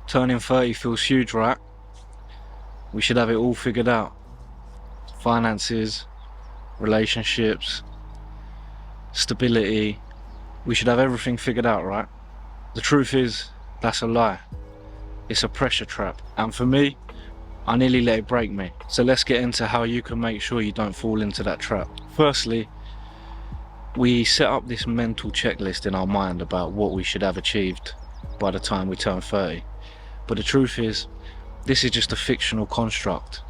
Turning 30 feels huge, right? We should have it all figured out. Finances, relationships, stability. We should have everything figured out, right? The truth is, that's a lie. It's a pressure trap. And for me, I nearly let it break me. So let's get into how you can make sure you don't fall into that trap. Firstly, we set up this mental checklist in our mind about what we should have achieved by the time we turn 30. But the truth is, this is just a fictional construct.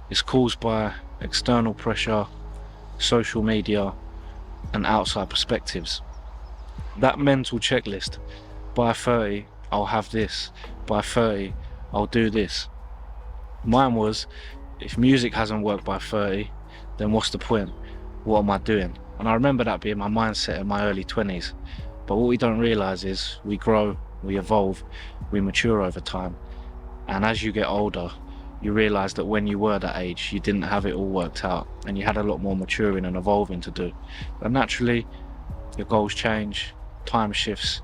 It's caused by external pressure, social media, and outside perspectives. That mental checklist, by 30, I'll have this. By 30, I'll do this. Mine was, if music hasn't worked by 30, then what's the point? What am I doing? And I remember that being my mindset in my early 20s. But what we don't realize is we grow, we evolve, we mature over time. And as you get older, you realize that when you were that age, you didn't have it all worked out and you had a lot more maturing and evolving to do. And naturally, your goals change, time shifts,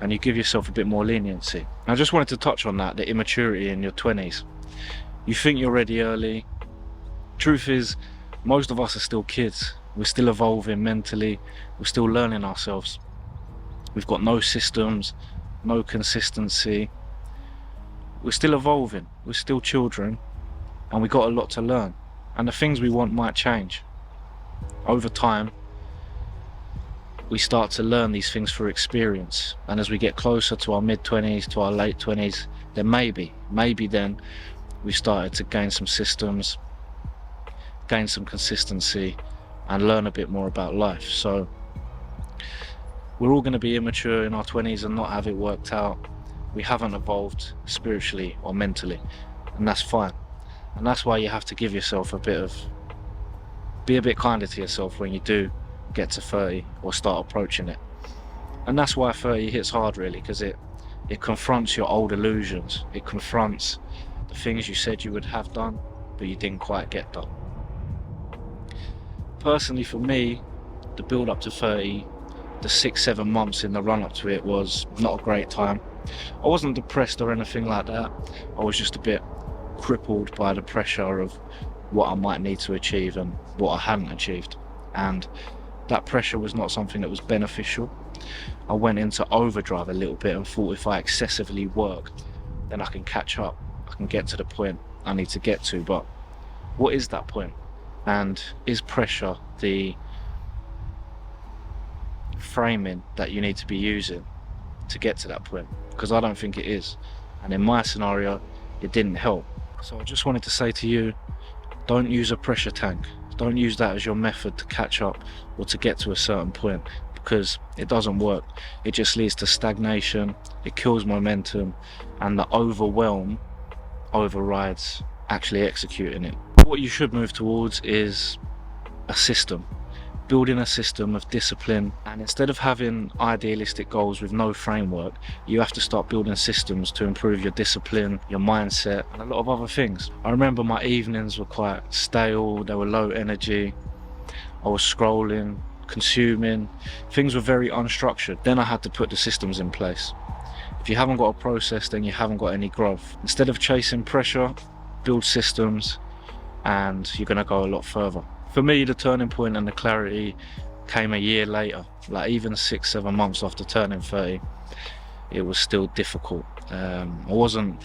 and you give yourself a bit more leniency. And I just wanted to touch on that, the immaturity in your 20s. You think you're ready early. Truth is, most of us are still kids. We're still evolving mentally. We're still learning ourselves. We've got no systems, no consistency. We're still evolving. We're still children, and we've got a lot to learn. And the things we want might change. Over time, we start to learn these things through experience. And as we get closer to our mid-20s, to our late 20s, then maybe then we started to gain some systems, gain some consistency, and learn a bit more about life. So we're all going to be immature in our 20s and not have it worked out. We haven't evolved spiritually or mentally, and that's fine. And that's why you have to give yourself be a bit kinder to yourself when you do get to 30 or start approaching it. And that's why 30 hits hard, really, because it confronts your old illusions. It confronts the things you said you would have done, but you didn't quite get done. Personally, for me, the build up to 30, the 6-7 months in the run up to it was not a great time. I wasn't depressed or anything like that. I was just a bit crippled by the pressure of what I might need to achieve and what I hadn't achieved. And that pressure was not something that was beneficial. I went into overdrive a little bit and thought if I excessively work, then I can catch up. I can get to the point I need to get to. But what is that point? And is pressure the framing that you need to be using to get to that point? Because I don't think it is. And in my scenario, it didn't help. So I just wanted to say to you, don't use a pressure tank. Don't use that as your method to catch up or to get to a certain point, because it doesn't work. It just leads to stagnation, it kills momentum, and the overwhelm overrides actually executing it. What you should move towards is a system. Building a system of discipline, and instead of having idealistic goals with no framework, you have to start building systems to improve your discipline, your mindset, and a lot of other things. I remember my evenings were quite stale, they were low energy, I was scrolling, consuming, things were very unstructured. Then I had to put the systems in place. If you haven't got a process, then you haven't got any growth. Instead of chasing pressure, build systems, and you're gonna go a lot further. For me, the turning point and the clarity came a year later. Like even 6-7 months after turning 30, it was still difficult. I wasn't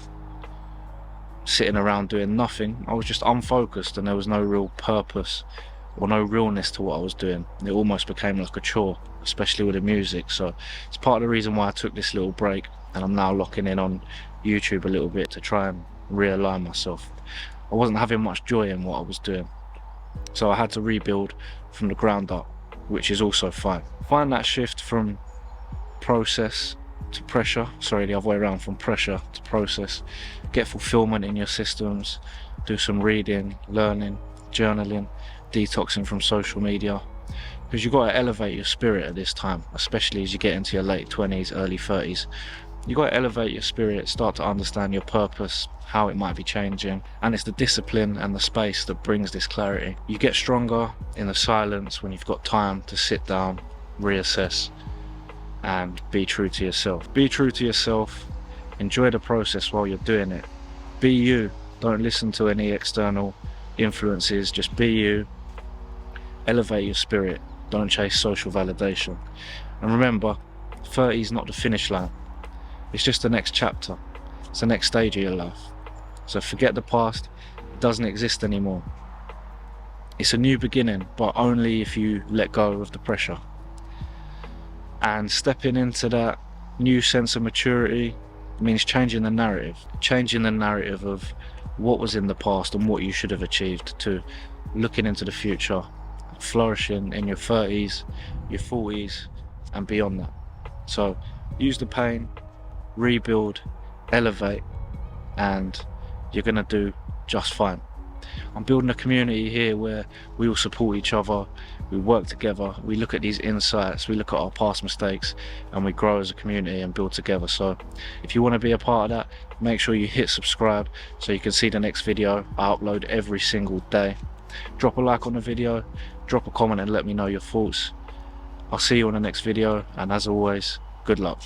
sitting around doing nothing. I was just unfocused, and there was no real purpose or no realness to what I was doing. It almost became like a chore, especially with the music. So it's part of the reason why I took this little break, and I'm now locking in on YouTube a little bit to try and realign myself. I wasn't having much joy in what I was doing. So I had to rebuild from the ground up, which is also fine. Find that shift from process to pressure, the other way around, from pressure to process. Get fulfillment in your systems, do some reading, learning, journaling, detoxing from social media, because you've got to elevate your spirit at this time, especially as you get into your late 20s, early 30s. You've got to elevate your spirit, start to understand your purpose, how it might be changing, and it's the discipline and the space that brings this clarity. You get stronger in the silence when you've got time to sit down, reassess, and be true to yourself. Be true to yourself, Enjoy the process while you're doing it. Be you. Don't listen to any external influences. Just be you. Elevate your spirit. Don't chase social validation. And remember, 30 is not the finish line. It's just the next chapter. It's the next stage of your life. So forget the past. It doesn't exist anymore. It's a new beginning, but only if you let go of the pressure. And stepping into that new sense of maturity means changing the narrative. Changing the narrative of what was in the past and what you should have achieved, to looking into the future, flourishing in your 30s, your 40s, and beyond that. So use the pain, rebuild, elevate, and you're gonna do just fine. I'm building a community here where we all support each other, we work together, we look at these insights, we look at our past mistakes, and we grow as a community and build together. So if you want to be a part of that, make sure you hit subscribe so you can see the next video. I upload every single day. Drop a like on the video, drop a comment and let me know your thoughts. I'll see you on the next video, and as always, good luck.